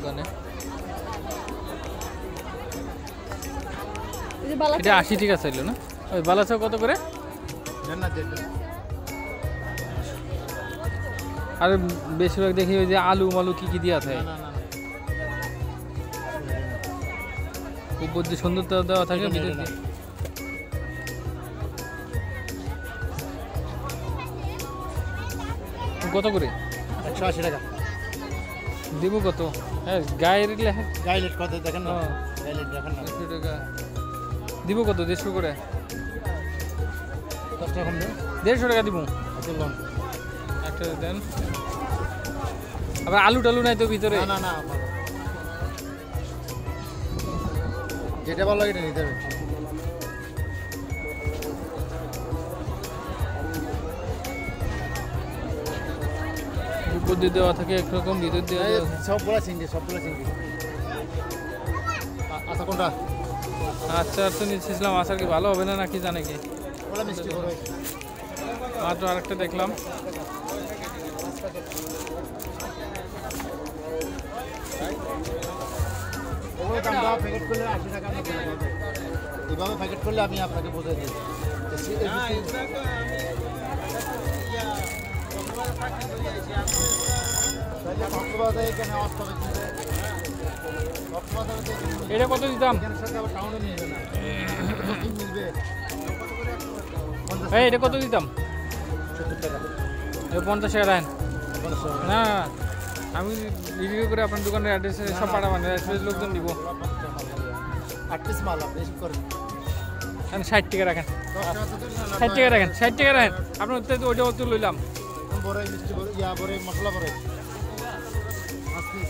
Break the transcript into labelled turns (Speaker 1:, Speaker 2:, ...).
Speaker 1: দোকানে। এটা 80 টাকা চাইলো না? ওই বালাচা কত করে? আর বেশিরভাগ দেখি ওই যে আলু মালু কি কি দিয়া থাকে, উপর দিয়ে সুন্দরতা দেওয়া থাকে, ভিতর দিয়ে কত করে?
Speaker 2: 180 টাকা
Speaker 1: দিব কত? হ্যাঁ গায়ের লেখা,
Speaker 2: গাইলেট কত দেখেন না, গাইলেট দেখেন না।
Speaker 1: 100 টাকা দিব কত? 150 করে।
Speaker 2: 10 টাকা কম দেন।
Speaker 1: 150 টাকা দিব একটা দেন। আবার আলু টালু নাই তো ভিতরে?
Speaker 2: না না, যেটা ভালো লাগে এটা নিতে হবে।
Speaker 1: উপর দিয়ে দেওয়া থাকে একরকম, ভিতর দিয়ে
Speaker 2: সবগুলা চিংড়ি, সবগুলা চিংড়ি। আচ্ছা কোনটা?
Speaker 1: আচার তো নিচ্ছিলাম, আচার কি ভালো হবে না নাকি জানে কি?
Speaker 2: ওলা মিষ্টি হবে।
Speaker 1: মাত্র আরেকটা দেখলাম।
Speaker 2: ওই দামটা প্যাকেট করলে 80 টাকা আমরা বলে দেব। এইভাবে প্যাকেট করলে আমি আপনাকে বুঝিয়ে দিই।
Speaker 1: এটা কত দিতাম? এই এটা কত দিতাম? 50 টাকা রাখেন। না আমি রিভিউ করে আপনার দোকানের অ্যাড্রেসে সব পাঠাবেন, লোকজন দিব।
Speaker 2: 8 পিস মাল আপনি এসব করেন।
Speaker 1: 60 টাকা রাখেন, 60 টাকা রাখেন, 60 টাকা রাখেন। আপনার ওইটা তো লইলাম।
Speaker 2: বড় মিষ্টি বড় ইয়া বড় মশলা বড় 5 পিস।